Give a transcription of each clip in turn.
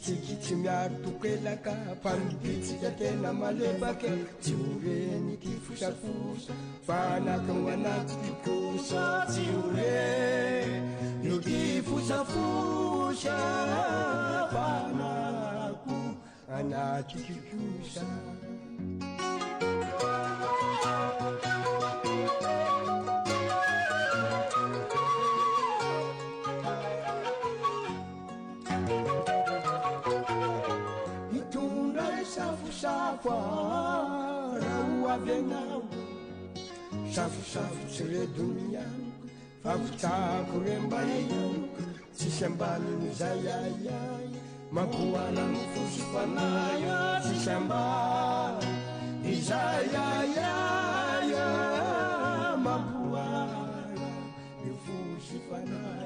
Tsikitsy miaro tokelaka mpamibitsika tena malebaka tsy oreny ty fosafosa fanaky ho anaty ty kosa tsy oreny ty fosafosa fanako anaty ty kosa safosafo raha avenao safosafotsy redony aniko favotako remba ianiko tsisy ambaliny zay ayay mampoala mifosy fanayo tsisy ambali izay ayaya mampoala mifosy fanayo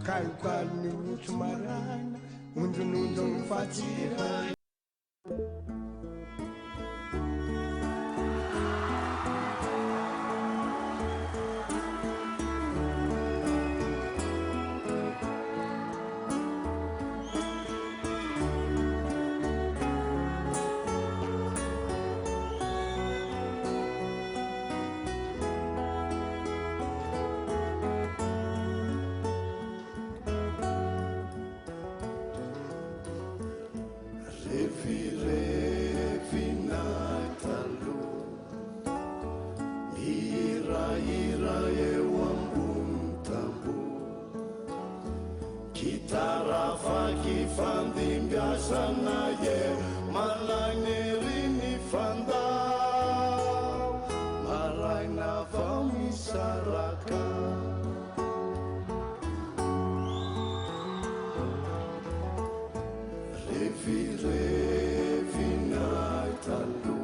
kalokalo ny rotso marana ondronondro ny fatsirana fandimbiasana ye malagnerini fandao maraina vao misaraka revirevinay talo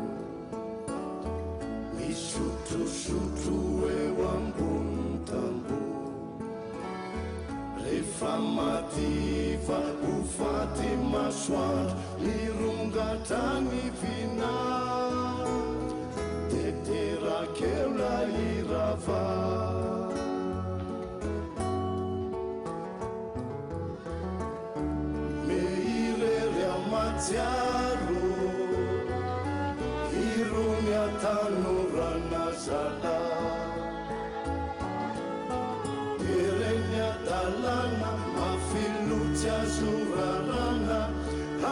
misotrosotro eo ambony tambo rehefa mativa ho faty masoandro mirongatra ny vinandro teterakeo la irava meirery amatsiaro irony atanorana zala ereny adalana mafilotsy azorarana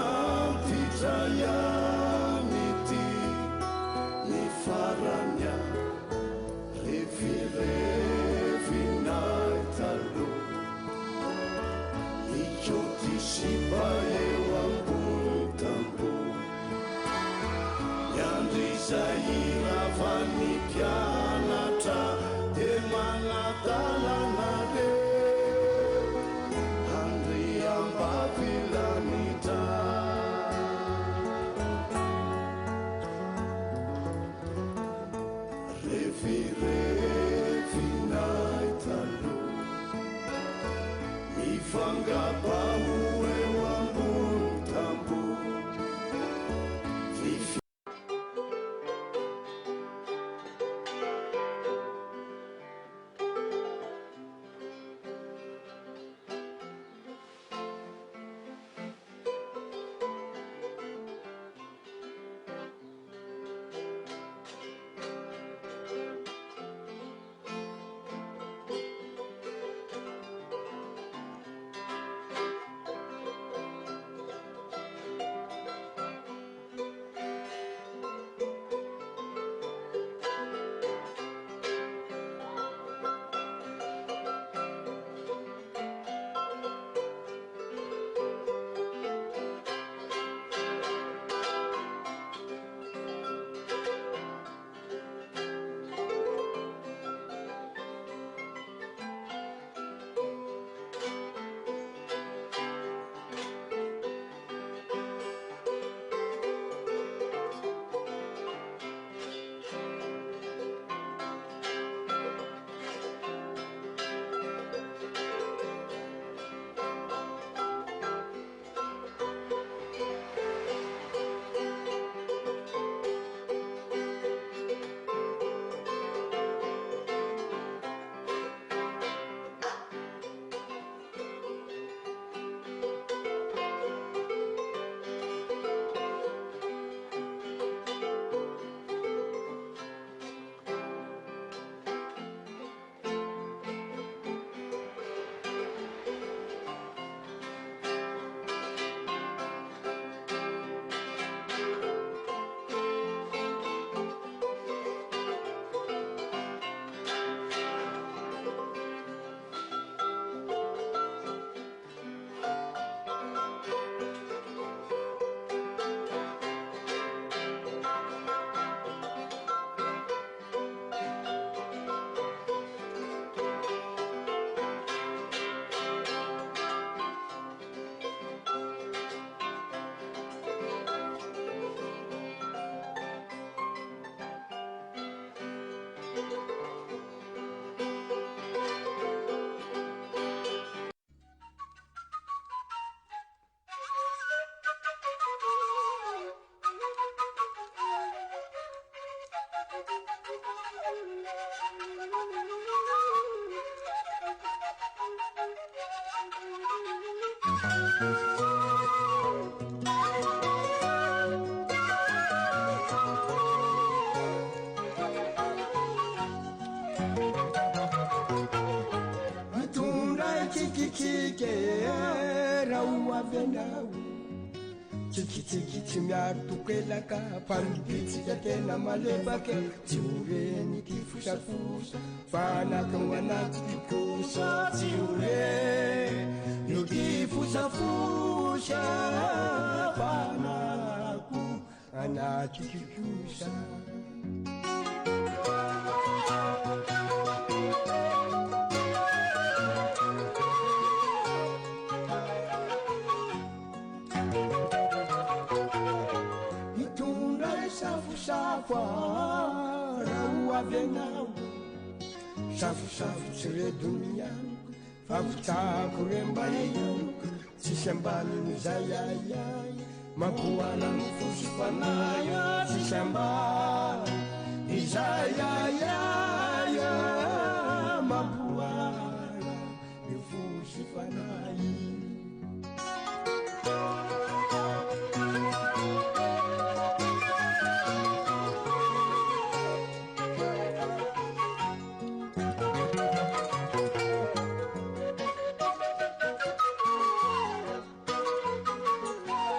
ampitrayanyty ny faranya revirevinay talo mikoty sipa eo ambony tambo nyandry izay iravany mpianatra de manadalana re andry ambavilanitra revirevinay talo mifangabamo eo ambony tambo Raoavenao tsikitsikitsy miaro tokelaka mpamibitsika tena malefaka tsy oreny ty fosafosa fanaka ho anaty ty kosa tsy oreny ty fosafosa fanako anaty ty kosa safosafo raoavenao safosafotsy redonianiko favotako remba ianiko tsisy ambaniny zay ayay mampoalany fosy fanayo tsisy ambany izay ayay